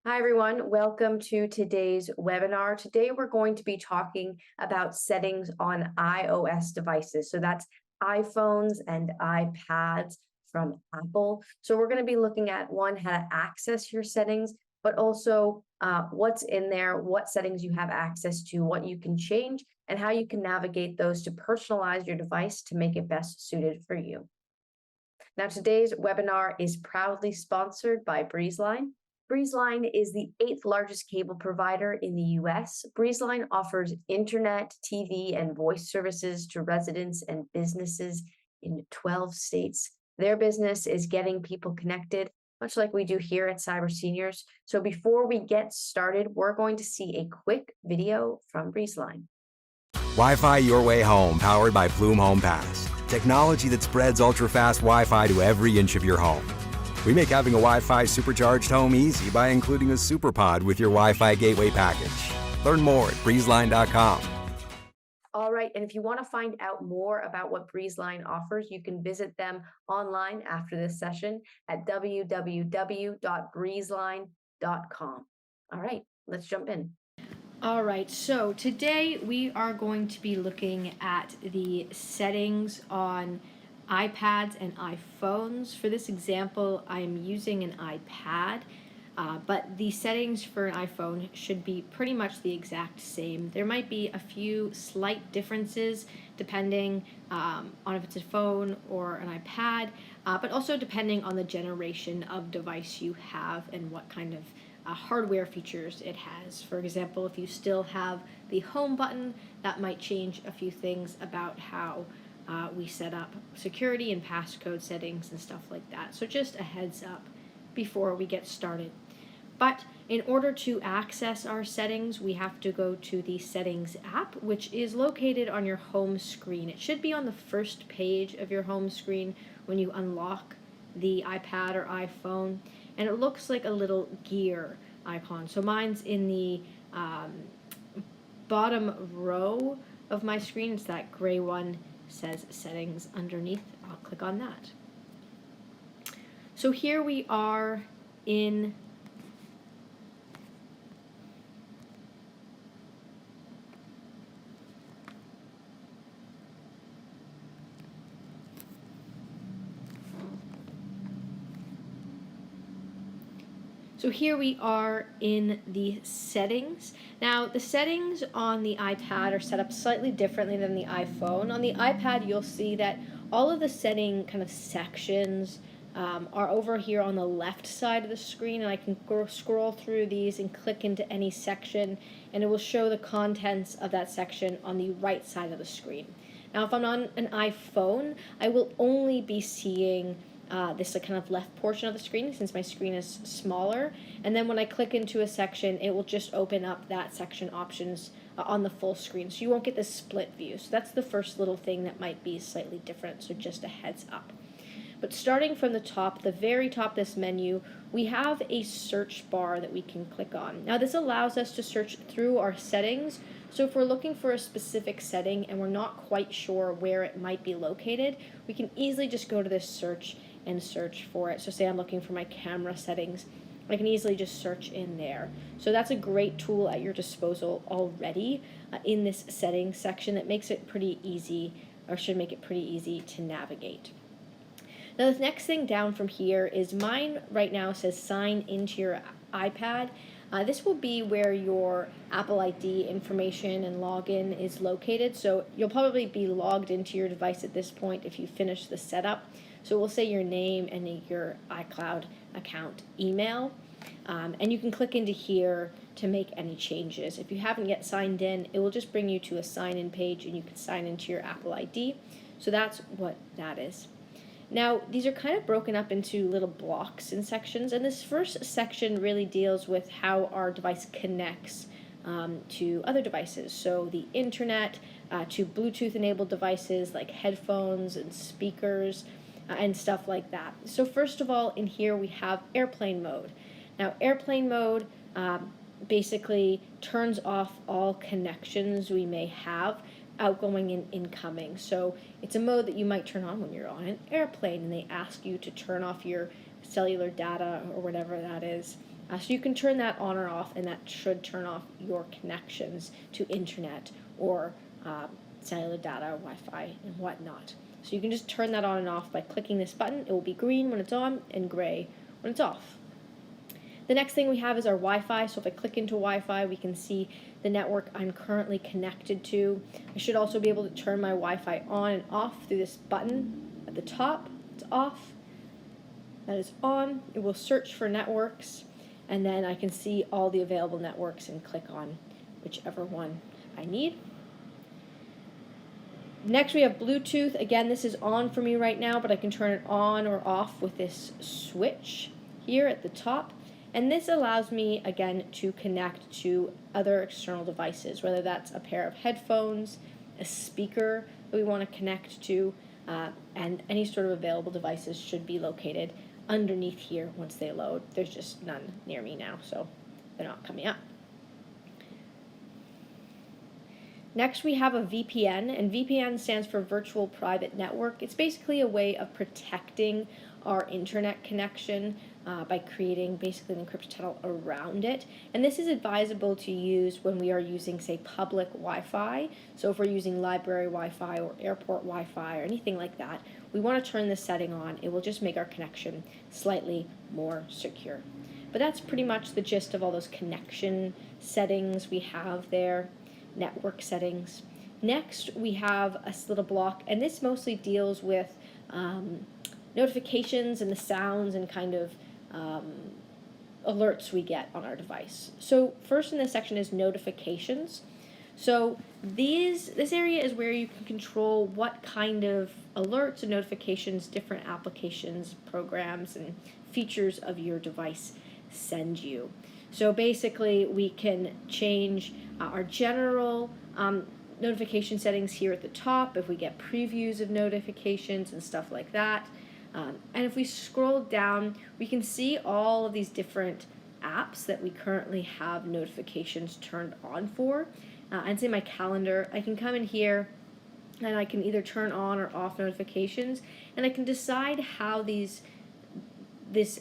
Hi, everyone. Welcome to today's webinar. Today, we're going to be talking about settings on iOS devices. So that's iPhones and iPads from Apple. So we're going to be looking at one, how to access your settings, but also what's in there, what settings you have access to, what you can change, and how you can navigate those to personalize your device to make it best suited for you. Now, today's webinar is proudly sponsored by BreezeLine. BreezeLine is the 8th largest cable provider in the US. BreezeLine offers internet, TV, and voice services to residents and businesses in 12 states. Their business is getting people connected, much like we do here at Cyber Seniors. So before we get started, we're going to see a quick video from BreezeLine. Wi-Fi your way home, powered by Plume Home Pass. Technology that spreads ultra-fast Wi-Fi to every inch of your home. We make having a Wi-Fi supercharged home easy by including a SuperPod with your Wi-Fi gateway package. Learn more at breezeline.com. All right, and if you want to find out more about what BreezeLine offers, you can visit them online after this session at www.breezeline.com. All right, let's jump in. All right, so today we are going to be looking at the settings on iPads and iPhones. For this example, I am using an iPad, but the settings for an iPhone should be pretty much the exact same. There might be a few slight differences depending on if it's a phone or an iPad, but also depending on the generation of device you have and what kind of hardware features it has. For example, if you still have the home button, that might change a few things about how we set up security and passcode settings and stuff like that. So just a heads up before we get started. But in order to access our settings, we have to go to the Settings app, which is located on your home screen. It should be on the first page of your home screen when you unlock the iPad or iPhone, and it looks like a little gear icon. So mine's in the bottom row of my screen. It's that gray one, says Settings underneath. I'll click on that. So here we are in the settings. Now, the settings on the iPad are set up slightly differently than the iPhone. On the iPad, you'll see that all of the setting kind of sections are over here on the left side of the screen, and I can scroll through these and click into any section, and it will show the contents of that section on the right side of the screen. Now, if I'm on an iPhone, I will only be seeing this kind of left portion of the screen since my screen is smaller, and then when I click into a section, it will just open up that section options on the full screen, so you won't get this split view. So that's the first little thing that might be slightly different, so just a heads up. But starting from the top, the very top of this menu, we have a search bar that we can click on. Now this allows us to search through our settings. So if we're looking for a specific setting and we're not quite sure where it might be located, we can easily just go to this search and search for it. So say I'm looking for my camera settings, I can easily just search in there. So that's a great tool at your disposal already in this settings section that makes it pretty easy, or should make it pretty easy to navigate. Now the next thing down from here is mine right now says sign into your iPad. This will be where your Apple ID information and login is located. So you'll probably be logged into your device at this point if you finish the setup. So it will say your name and your iCloud account email. And you can click into here to make any changes. If you haven't yet signed in, it will just bring you to a sign-in page and you can sign into your Apple ID. So that's what that is. Now, these are kind of broken up into little blocks and sections, and this first section really deals with how our device connects to other devices. So the internet, to Bluetooth-enabled devices like headphones and speakers, and stuff like that. So first of all, in here we have airplane mode. Now, airplane mode basically turns off all connections we may have, outgoing and incoming. So it's a mode that you might turn on when you're on an airplane and they ask you to turn off your cellular data or whatever that is. So you can turn that on or off, and that should turn off your connections to internet or cellular data, Wi-Fi, and whatnot. So you can just turn that on and off by clicking this button. It will be green when it's on and gray when it's off. The next thing we have is our Wi-Fi. So if I click into Wi-Fi, we can see the network I'm currently connected to. I should also be able to turn my Wi-Fi on and off through this button at the top. It's off. That is on. It will search for networks, and then I can see all the available networks and click on whichever one I need. Next we have Bluetooth. Again, this is on for me right now, but I can turn it on or off with this switch here at the top. And this allows me, again, to connect to other external devices, whether that's a pair of headphones, a speaker that we want to connect to, and any sort of available devices should be located underneath here once they load. There's just none near me now, so they're not coming up. Next we have a VPN, and VPN stands for Virtual Private Network. It's basically a way of protecting our internet connection by creating basically an encrypted tunnel around it. And this is advisable to use when we are using, say, public Wi-Fi. So if we're using library Wi-Fi or airport Wi-Fi or anything like that, we want to turn this setting on. It will just make our connection slightly more secure. But that's pretty much the gist of all those connection settings we have there, network settings. Next, we have a little block, and this mostly deals with notifications and the sounds and kind of alerts we get on our device. So first in this section is notifications. So this area is where you can control what kind of alerts and notifications different applications, programs, and features of your device send you. So basically we can change our general notification settings here at the top if we get previews of notifications and stuff like that. And if we scroll down, we can see all of these different apps that we currently have notifications turned on for. And say my calendar, I can come in here and I can either turn on or off notifications, and I can decide how this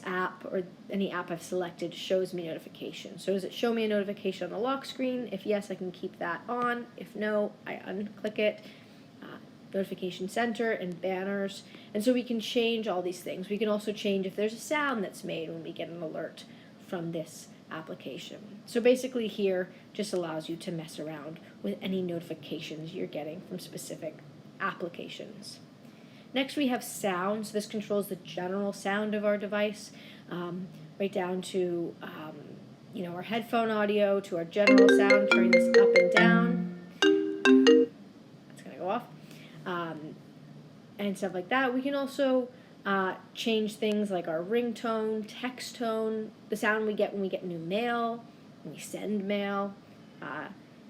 app or any app I've selected shows me notifications. So does it show me a notification on the lock screen? If yes, I can keep that on. If no, I unclick it. Notification center and banners. And so we can change all these things. We can also change if there's a sound that's made when we get an alert from this application. So basically here just allows you to mess around with any notifications you're getting from specific applications. Next we have sounds. This controls the general sound of our device, right down to our headphone audio, to our general sound, turning this up and down. That's going to go off. And stuff like that. We can also change things like our ringtone, text tone, the sound we get when we get new mail, when we send mail,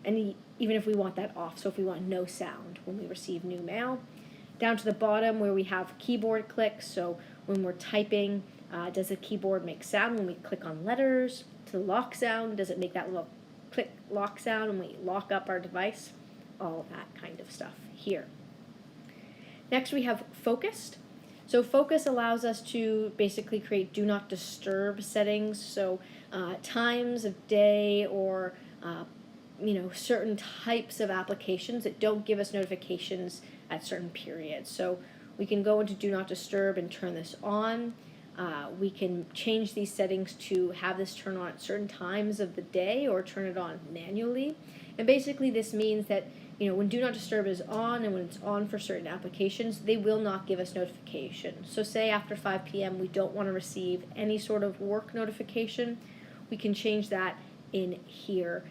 and even if we want that off, so if we want no sound when we receive new mail. Down to the bottom where we have keyboard clicks, so when we're typing, does the keyboard make sound when we click on letters? To the lock sound, does it make that little click lock sound when we lock up our device? All of that kind of stuff here. Next we have focused. So focus allows us to basically create do not disturb settings. So times of day or certain types of applications that don't give us notifications at certain periods. So we can go into do not disturb and turn this on. We can change these settings to have this turn on at certain times of the day or turn it on manually. And basically this means that when Do Not Disturb is on and when it's on for certain applications, they will not give us notification. So say after 5 p.m. we don't want to receive any sort of work notification, we can change that in here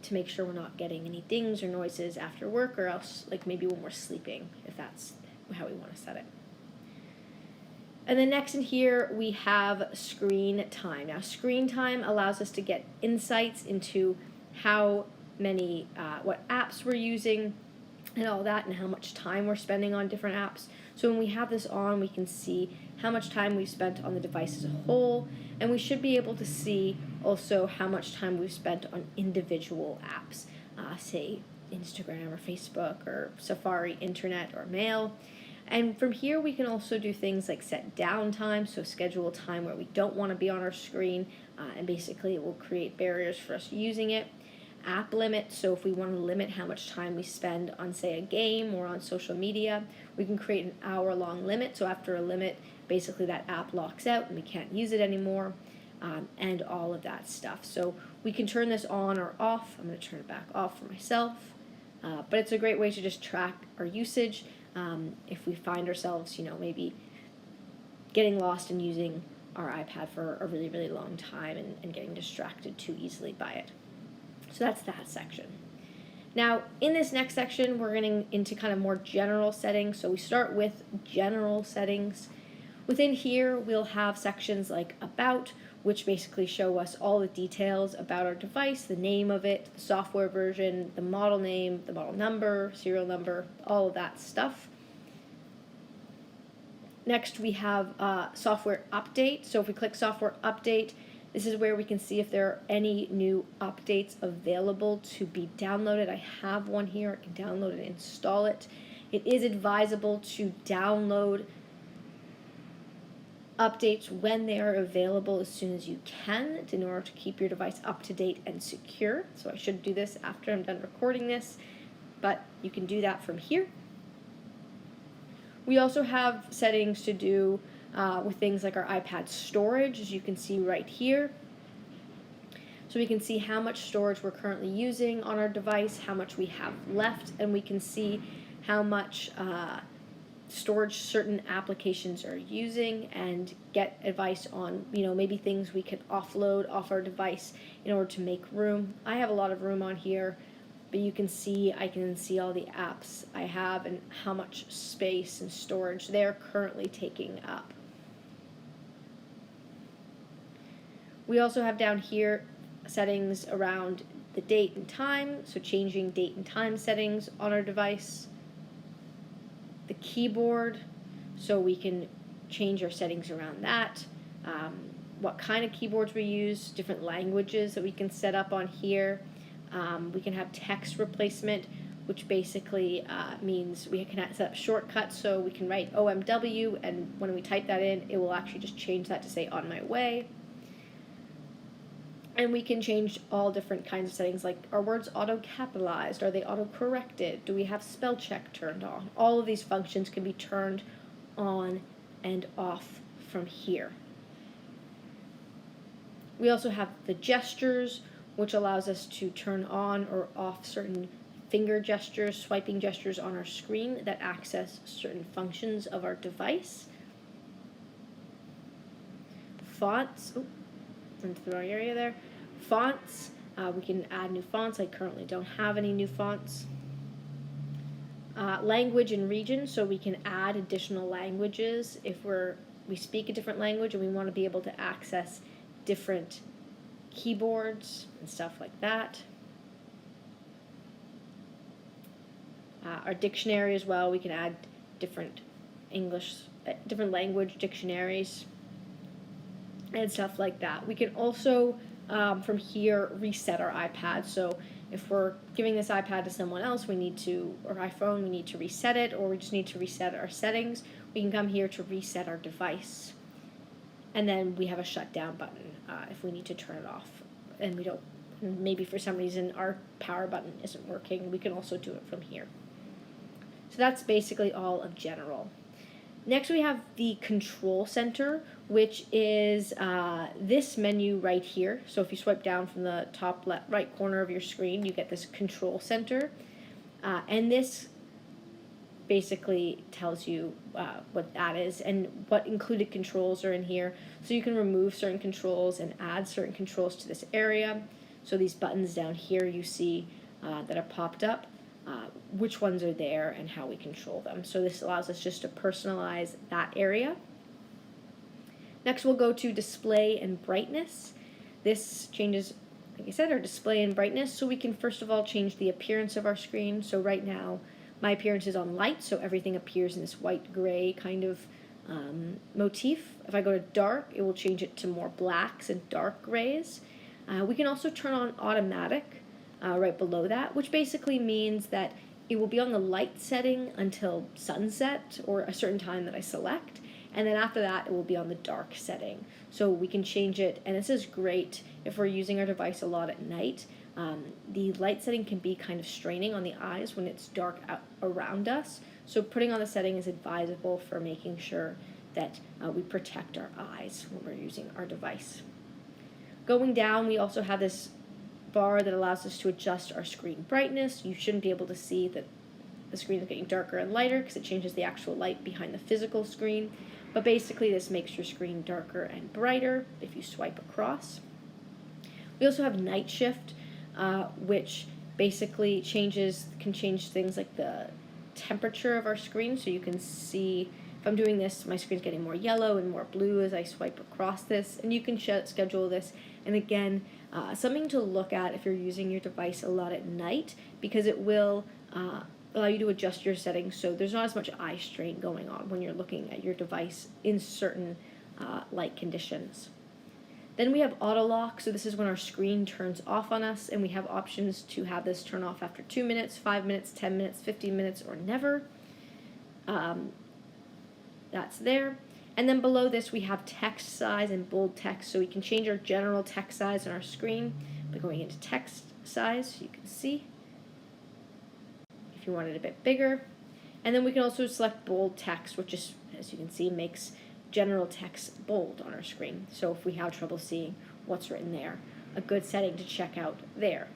to make sure we're not getting any dings or noises after work, or else like maybe when we're sleeping, if that's how we want to set it. And then next in here we have screen time. Now screen time allows us to get insights into how many, what apps we're using and all that, and how much time we're spending on different apps. So when we have this on, we can see how much time we've spent on the device as a whole, and we should be able to see also how much time we've spent on individual apps, say Instagram or Facebook or Safari, Internet, or Mail. And from here, we can also do things like set downtime, so schedule a time where we don't want to be on our screen, and basically it will create barriers for us using it. App limit, so if we want to limit how much time we spend on, say, a game or on social media, we can create an hour-long limit. So after a limit, basically that app locks out and we can't use it anymore, and all of that stuff. So we can turn this on or off. I'm going to turn it back off for myself, but it's a great way to just track our usage. If we find ourselves, maybe getting lost in using our iPad for a really, really long time and getting distracted too easily by it. So that's that section. Now, in this next section, we're getting into kind of more general settings. So we start with general settings. Within here, we'll have sections like About, which basically show us all the details about our device, the name of it, the software version, the model name, the model number, serial number, all of that stuff. Next, we have Software Update. So if we click Software Update, this is where we can see if there are any new updates available to be downloaded. I have one here. I can download and install it. It is advisable to download updates when they are available as soon as you can in order to keep your device up to date and secure. So I should do this after I'm done recording this, but you can do that from here. We also have settings to do with things like our iPad storage, as you can see right here. So we can see how much storage we're currently using on our device, how much we have left, and we can see how much storage certain applications are using and get advice on, maybe things we could offload off our device in order to make room. I have a lot of room on here, but I can see all the apps I have and how much space and storage they're currently taking up. We also have down here settings around the date and time, so changing date and time settings on our device. The keyboard, so we can change our settings around that. What kind of keyboards we use, different languages that we can set up on here. We can have text replacement, which basically means we can set up shortcuts, so we can write OMW, and when we type that in, it will actually just change that to say on my way. And we can change all different kinds of settings, like are words auto-capitalized? Are they auto-corrected? Do we have spell check turned on? All of these functions can be turned on and off from here. We also have the gestures, which allows us to turn on or off certain finger gestures, swiping gestures on our screen that access certain functions of our device. Fonts, into the wrong area there. Fonts, we can add new fonts. I currently don't have any new fonts. Language and region, so we can add additional languages if we speak a different language and we want to be able to access different keyboards and stuff like that. Our dictionary as well, we can add different different language dictionaries and stuff like that. We can also, from here, reset our iPad. So if we're giving this iPad to someone else, or iPhone, we need to reset it, or we just need to reset our settings. We can come here to reset our device. And then we have a shutdown button if we need to turn it off. And maybe for some reason our power button isn't working, we can also do it from here. So that's basically all of general. Next we have the control center, which is this menu right here. So if you swipe down from the top right corner of your screen, you get this control center. And this basically tells you what that is and what included controls are in here. So you can remove certain controls and add certain controls to this area. So these buttons down here you see that are popped up, which ones are there and how we control them. So this allows us just to personalize that area. Next we'll go to display and brightness. This changes, like I said, our display and brightness. So we can first of all change the appearance of our screen. So right now my appearance is on light, so everything appears in this white-gray kind of motif. If I go to dark, it will change it to more blacks and dark grays. We can also turn on automatic right below that, which basically means that it will be on the light setting until sunset or a certain time that I select. And then after that, it will be on the dark setting. So we can change it. And this is great if we're using our device a lot at night. The light setting can be kind of straining on the eyes when it's dark out around us. So putting on the setting is advisable for making sure that we protect our eyes when we're using our device. Going down, we also have this bar that allows us to adjust our screen brightness. You shouldn't be able to see that the screen is getting darker and lighter because it changes the actual light behind the physical screen. But basically, this makes your screen darker and brighter if you swipe across. We also have night shift, which basically can change things like the temperature of our screen. So you can see, if I'm doing this, my screen's getting more yellow and more blue as I swipe across this. And you can schedule this. And again, something to look at if you're using your device a lot at night, because it will allow you to adjust your settings so there's not as much eye strain going on when you're looking at your device in certain light conditions. Then we have auto lock, so this is when our screen turns off on us, and we have options to have this turn off after 2 minutes, 5 minutes, 10 minutes, 15 minutes, or never. That's there. And then below this we have text size and bold text, so we can change our general text size on our screen by going into text size, so you can see if you want it a bit bigger. And then we can also select bold text, which is, as you can see, makes general text bold on our screen. So if we have trouble seeing what's written there, a good setting to check out there.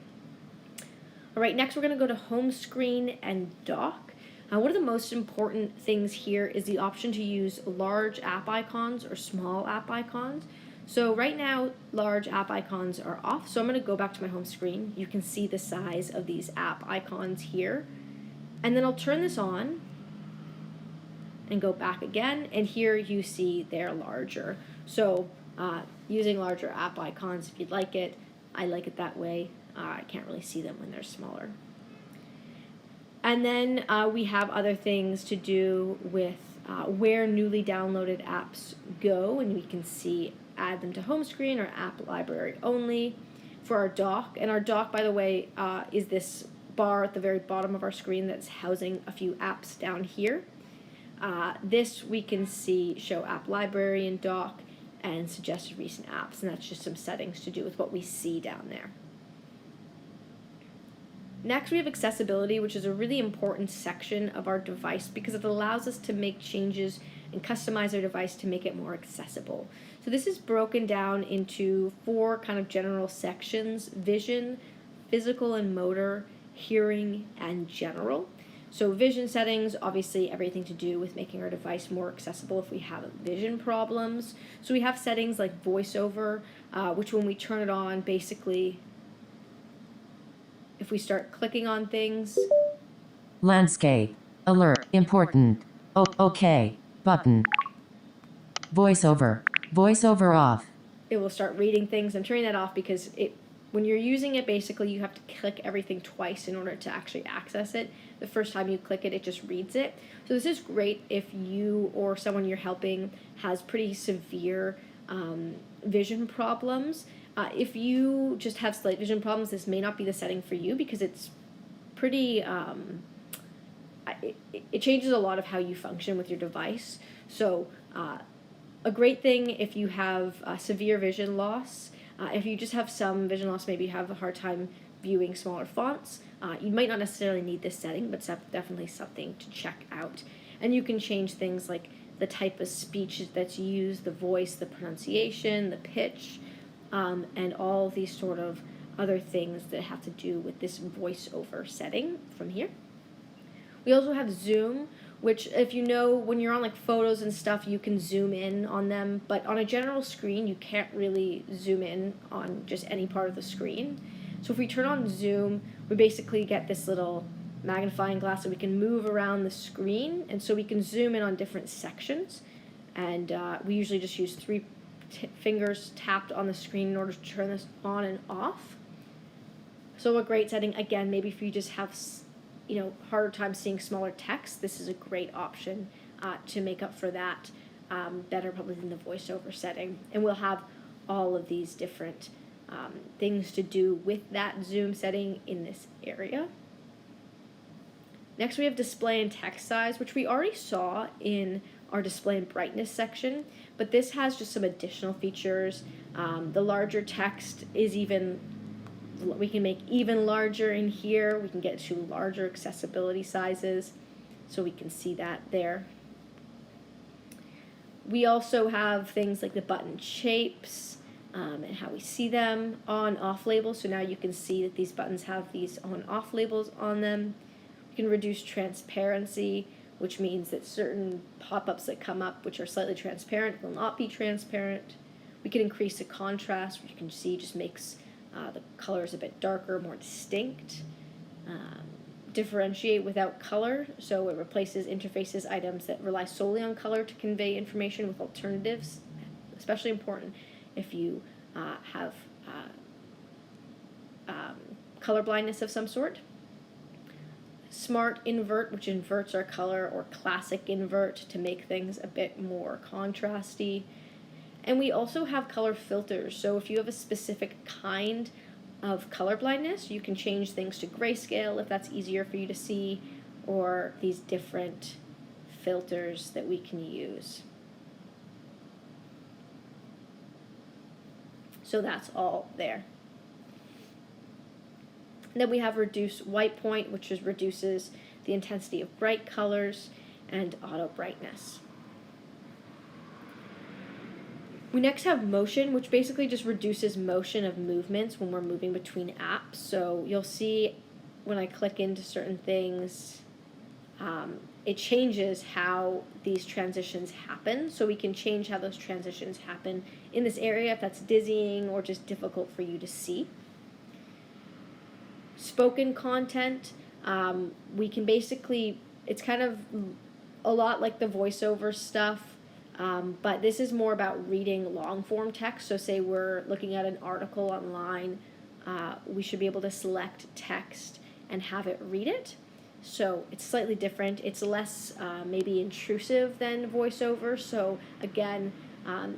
All right, next we're going to go to home screen and dock. One of the most important things here is the option to use large app icons or small app icons. So right now, large app icons are off. So I'm going to go back to my home screen. You can see the size of these app icons here. And then I'll turn this on and go back again. And here you see they're larger. So using larger app icons if you'd like it. I like it that way. I can't really see them when they're smaller. And then we have other things to do with where newly downloaded apps go, and we can see add them to home screen or app library only for our dock. And our dock, by the way, is this bar at the very bottom of our screen that's housing a few apps down here. This we can see show app library and dock and suggested recent apps, and that's just some settings to do with what we see down there. Next, we have accessibility, which is a really important section of our device because it allows us to make changes and customize our device to make it more accessible. So this is broken down into 4 kind of general sections: vision, physical and motor, hearing, and general. So vision settings, obviously everything to do with making our device more accessible if we have vision problems. So we have settings like voiceover, which when we turn it on, basically if we start clicking on things. Landscape. Alert. Important. OK. Button. Voiceover. Voiceover off. It will start reading things. I'm turning that off because when you're using it, basically you have to click everything twice in order to actually access it. The first time you click it, it just reads it. So this is great if you or someone you're helping has pretty severe vision problems. If you just have slight vision problems, this may not be the setting for you because it's pretty, it changes a lot of how you function with your device. So a great thing if you have severe vision loss, if you just have some vision loss, maybe you have a hard time viewing smaller fonts, you might not necessarily need this setting, but it's definitely something to check out. And you can change things like the type of speech that's used, the voice, the pronunciation, the pitch, and all these sort of other things that have to do with this voiceover setting from here. We also have zoom, which if you know when you're on like photos and stuff, you can zoom in on them, but on a general screen, you can't really zoom in on just any part of the screen. So if we turn on zoom, we basically get this little magnifying glass that we can move around the screen, and so we can zoom in on different sections. And we usually just use 3 fingers tapped on the screen in order to turn this on and off. So a great setting, again, maybe if you just have harder time seeing smaller text, this is a great option to make up for that better probably than the voiceover setting. And we'll have all of these different things to do with that zoom setting in this area. Next, we have display and text size, which we already saw in our display and brightness section, but this has just some additional features. The larger text is we can make even larger in here. We can get to larger accessibility sizes, so we can see that there. We also have things like the button shapes and how we see them on-off labels. So now you can see that these buttons have these on-off labels on them. We can reduce transparency, which means that certain pop-ups that come up, which are slightly transparent, will not be transparent. We can increase the contrast, which you can see just makes the colors a bit darker, more distinct. Differentiate without color, so it replaces interfaces items that rely solely on color to convey information with alternatives, especially important if you have color blindness of some sort. Smart invert, which inverts our color, or classic invert to make things a bit more contrasty. And we also have color filters, so if you have a specific kind of color blindness, you can change things to grayscale if that's easier for you to see, or these different filters that we can use. So that's all there. Then we have reduce white point, which reduces the intensity of bright colors, and auto brightness. We next have motion, which basically just reduces motion of movements when we're moving between apps. So you'll see when I click into certain things, it changes how these transitions happen. So we can change how those transitions happen in this area if that's dizzying or just difficult for you to see. Spoken content, we can basically, it's kind of a lot like the voiceover stuff. But this is more about reading long form text. So say we're looking at an article online, we should be able to select text and have it read it. So it's slightly different. It's less maybe intrusive than voiceover. So again,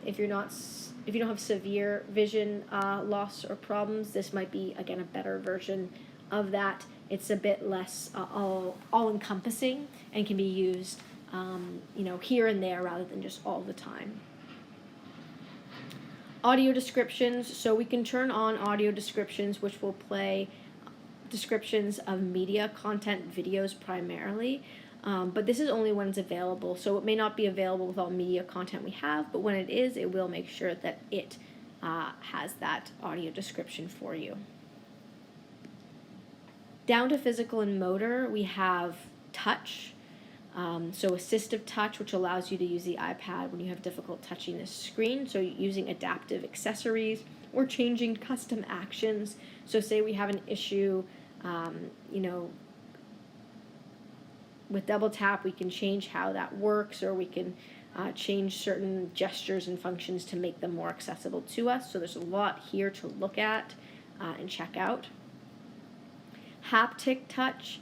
if you don't have severe vision loss or problems, this might be again a better version of that. It's a bit less all encompassing and can be used here and there rather than just all the time. Audio descriptions, so we can turn on audio descriptions, which will play descriptions of media content, videos primarily, but this is only when it's available, so it may not be available with all media content we have, but when it is, it will make sure that it has that audio description for you. Down to physical and motor, we have touch. So assistive touch, which allows you to use the iPad when you have difficult touching the screen. So using adaptive accessories or changing custom actions. So say we have an issue, with double tap, we can change how that works, or we can change certain gestures and functions to make them more accessible to us. So there's a lot here to look at and check out. Haptic touch,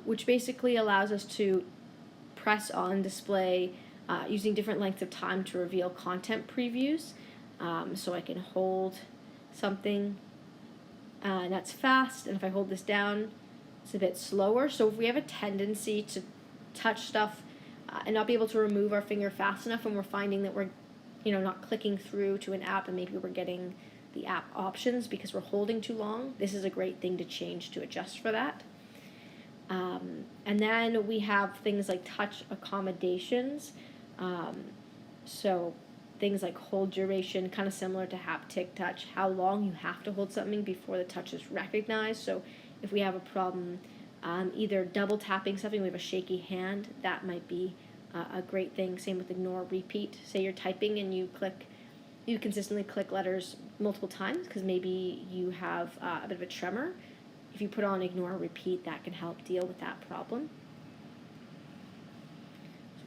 which basically allows us to press on display using different lengths of time to reveal content previews. So I can hold something and that's fast, and if I hold this down, it's a bit slower. So if we have a tendency to touch stuff and not be able to remove our finger fast enough, and we're finding that we're not clicking through to an app and maybe we're getting the app options because we're holding too long, this is a great thing to change to adjust for that. And then we have things like touch accommodations. So things like hold duration, kind of similar to haptic touch, how long you have to hold something before the touch is recognized. So if we have a problem either double tapping something, we have a shaky hand, that might be a great thing. Same with ignore repeat. Say you're typing and you consistently click letters multiple times because maybe you have a bit of a tremor. If you put on ignore repeat, that can help deal with that problem.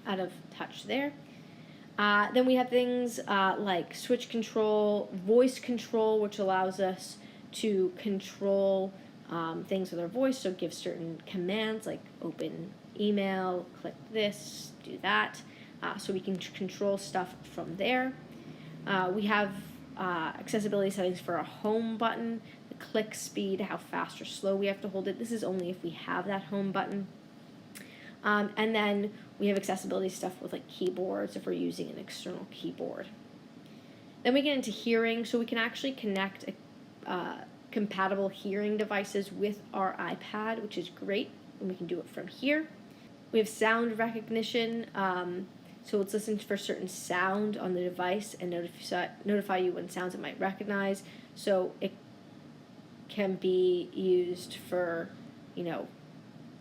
Out of touch there. Then we have things like switch control, voice control, which allows us to control things with our voice. So give certain commands like open email, click this, do that. So we can control stuff from there. We have accessibility settings for a home button, the click speed, how fast or slow we have to hold it. This is only if we have that home button. And then we have accessibility stuff with like keyboards if we're using an external keyboard. Then we get into hearing, so we can actually connect compatible hearing devices with our iPad, which is great, and we can do it from here. We have sound recognition, so it's listening for certain sound on the device and notify you when sounds it might recognize. So it can be used for,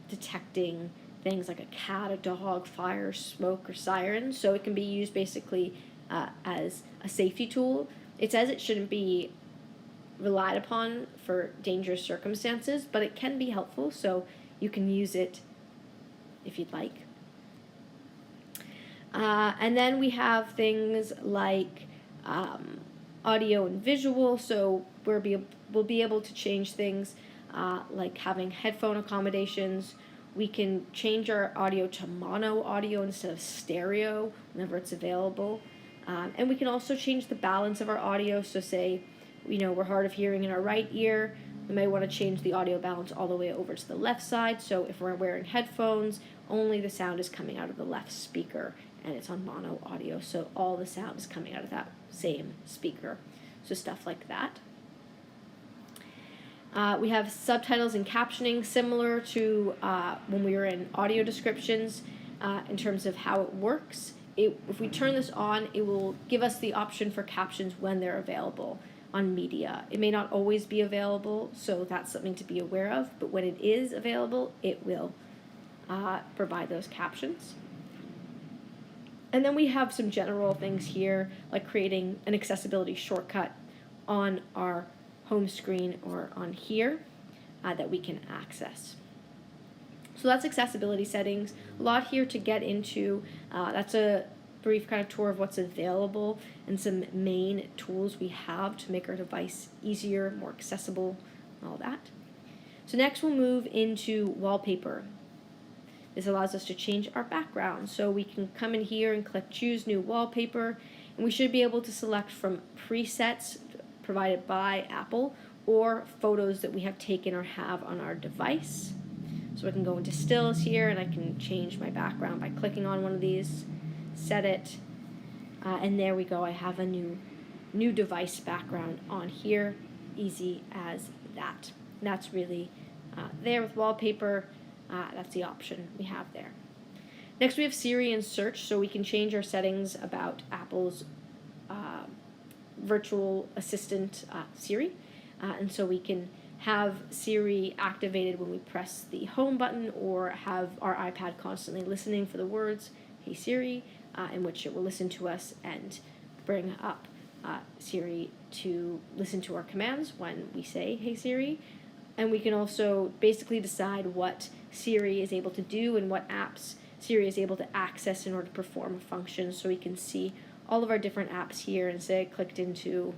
detecting things like a cat, a dog, fire, smoke, or sirens. So it can be used basically as a safety tool. It says it shouldn't be relied upon for dangerous circumstances, but it can be helpful, so you can use it if you'd like. And then we have things like audio and visual, so we'll be able to change things like having headphone accommodations. We can change our audio to mono audio instead of stereo whenever it's available. And we can also change the balance of our audio, so say, we're hard of hearing in our right ear, we may want to change the audio balance all the way over to the left side, so if we're wearing headphones, only the sound is coming out of the left speaker, and it's on mono audio, so all the sound is coming out of that same speaker. So stuff like that. We have subtitles and captioning similar to when we were in audio descriptions in terms of how it works. If we turn this on, it will give us the option for captions when they're available on media. It may not always be available, so that's something to be aware of, but when it is available, it will provide those captions. And then we have some general things here, like creating an accessibility shortcut on our home screen or on here that we can access. So that's accessibility settings. A lot here to get into. That's a brief kind of tour of what's available and some main tools we have to make our device easier, more accessible, and all that. So next we'll move into wallpaper. This allows us to change our background. So we can come in here and click choose new wallpaper, and we should be able to select from presets provided by Apple or photos that we have taken or have on our device. So I can go into stills here and I can change my background by clicking on one of these, set it, and there we go. I have a new device background on here, easy as that. And that's really there with wallpaper. That's the option we have there. Next we have Siri and search, so we can change our settings about Apple's virtual assistant Siri, and so we can have Siri activated when we press the home button, or have our iPad constantly listening for the words "Hey Siri," in which it will listen to us and bring up Siri to listen to our commands when we say "Hey Siri." And we can also basically decide what Siri is able to do and what apps Siri is able to access in order to perform a function. So we can see all of our different apps here, and say I clicked into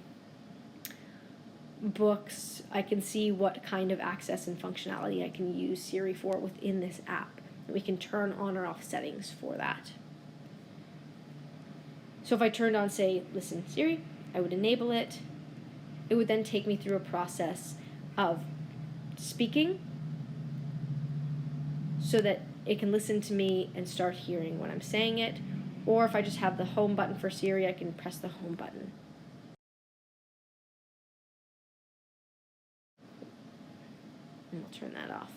books, I can see what kind of access and functionality I can use Siri for within this app. And we can turn on or off settings for that. So if I turned on, say, listen Siri, I would enable it. It would then take me through a process of speaking so that it can listen to me and start hearing when I'm saying it. Or if I just have the home button for Siri, I can press the home button. And I'll turn that off.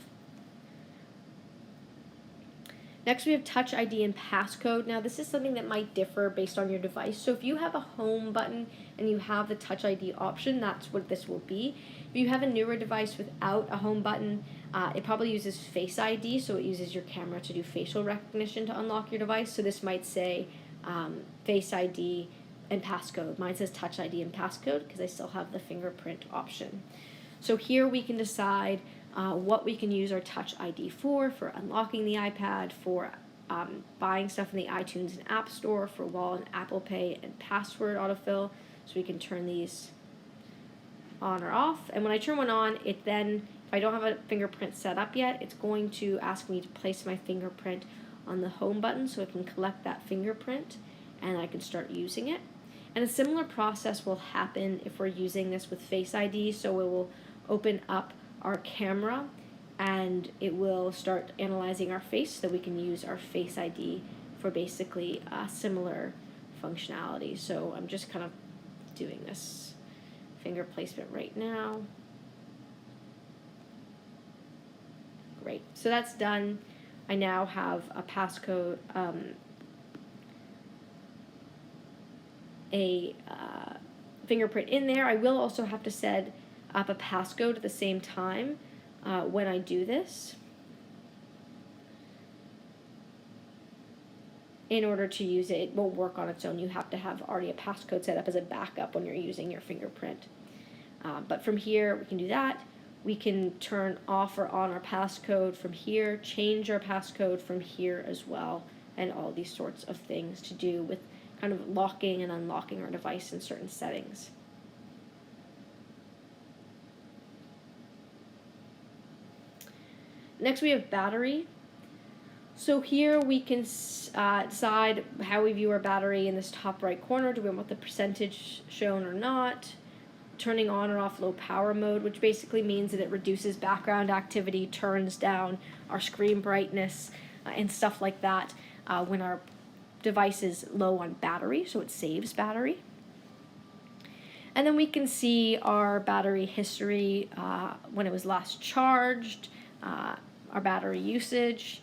Next we have Touch ID and passcode. Now this is something that might differ based on your device. So if you have a home button and you have the Touch ID option, that's what this will be. If you have a newer device without a home button, it probably uses Face ID, so it uses your camera to do facial recognition to unlock your device. So this might say Face ID and passcode. Mine says Touch ID and passcode because I still have the fingerprint option. So here we can decide what we can use our Touch ID for unlocking the iPad, for buying stuff in the iTunes and App Store, for Wall and Apple Pay and password autofill. So we can turn these on or off. And when I turn one on, it then, if I don't have a fingerprint set up yet, it's going to ask me to place my fingerprint on the home button so it can collect that fingerprint and I can start using it. And a similar process will happen if we're using this with Face ID. So it will open up our camera and it will start analyzing our face so that we can use our Face ID for basically similar functionality. So I'm just kind of doing this finger placement right now. Great, so that's done. I now have a passcode, fingerprint in there. I will also have to set up a passcode at the same time when I do this in order to use it. It won't work on its own. You have to have already a passcode set up as a backup when you're using your fingerprint. But from here, we can do that. We can turn off or on our passcode from here, change our passcode from here as well, and all these sorts of things to do with kind of locking and unlocking our device in certain settings. Next we have battery. So here we can decide how we view our battery in this top right corner. Do we want the percentage shown or not? Turning on or off low power mode, which basically means that it reduces background activity, turns down our screen brightness, and stuff like that when our device is low on battery, so it saves battery. And then we can see our battery history, when it was last charged, our battery usage.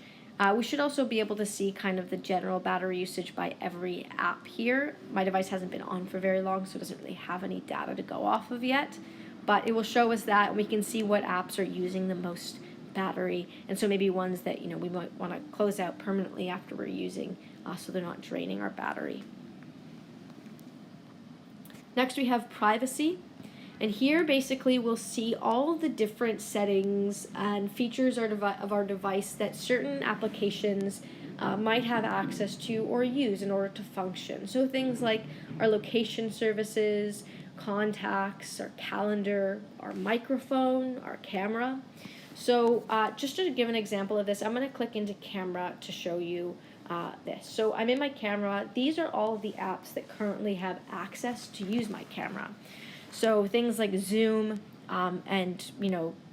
We should also be able to see kind of the general battery usage by every app here. My device hasn't been on for very long, so it doesn't really have any data to go off of yet. But it will show us that, and we can see what apps are using the most battery, and so maybe ones that we might want to close out permanently after we're using, so they're not draining our battery. Next we have privacy. And here basically we'll see all the different settings and features of our device that certain applications might have access to or use in order to function. So things like our location services, contacts, our calendar, our microphone, our camera. So just to give an example of this, I'm going to click into camera to show you this. So I'm in my camera. These are all of the apps that currently have access to use my camera. So things like Zoom and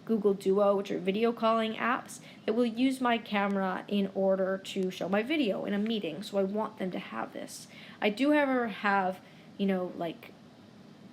Google Duo, which are video calling apps that will use my camera in order to show my video in a meeting. So I want them to have this. I do, however, have like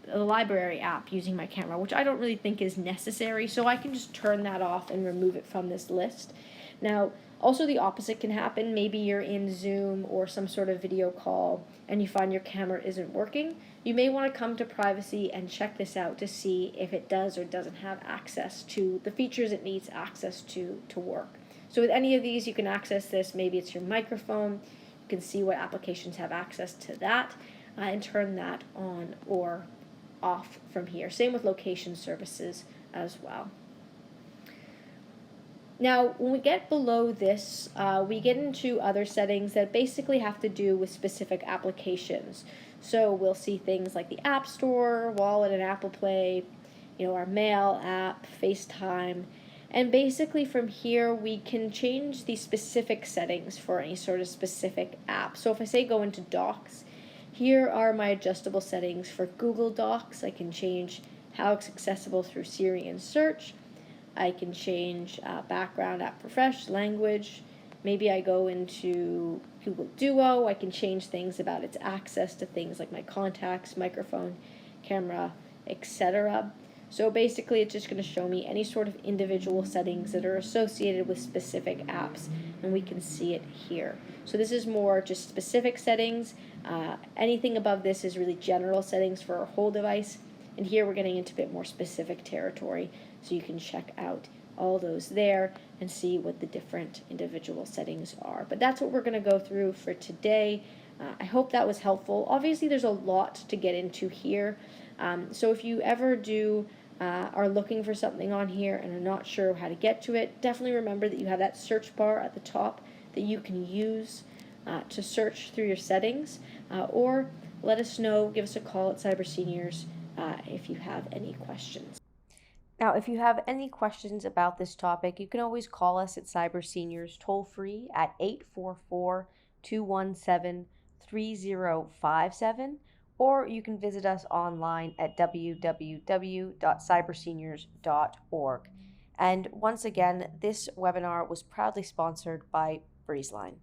a library app using my camera, which I don't really think is necessary. So I can just turn that off and remove it from this list. Now, also the opposite can happen. Maybe you're in Zoom or some sort of video call and you find your camera isn't working. You may want to come to privacy and check this out to see if it does or doesn't have access to the features it needs access to work. So with any of these, you can access this. Maybe it's your microphone. You can see what applications have access to that and turn that on or off from here. Same with location services as well. Now, when we get below this, we get into other settings that basically have to do with specific applications. So we'll see things like the App Store, Wallet and Apple Pay, our Mail app, FaceTime, and basically from here we can change the specific settings for any sort of specific app. So if I say go into Docs, here are my adjustable settings for Google Docs. I can change how it's accessible through Siri and search. I can change background app refresh, language. Maybe I go into Google Duo. I can change things about its access to things like my contacts, microphone, camera, etc. So basically it's just going to show me any sort of individual settings that are associated with specific apps, and we can see it here. So this is more just specific settings. Anything above this is really general settings for our whole device, and here we're getting into a bit more specific territory. So you can check out all those there and see what the different individual settings are. But that's what we're going to go through for today. I hope that was helpful. Obviously, there's a lot to get into here. So if you ever are looking for something on here and are not sure how to get to it, definitely remember that you have that search bar at the top that you can use to search through your settings. Or let us know, give us a call at Cyber Seniors if you have any questions. Now, if you have any questions about this topic, you can always call us at Cyber Seniors toll free at 844-217-3057, or you can visit us online at www.cyberseniors.org. And once again, this webinar was proudly sponsored by BreezeLine.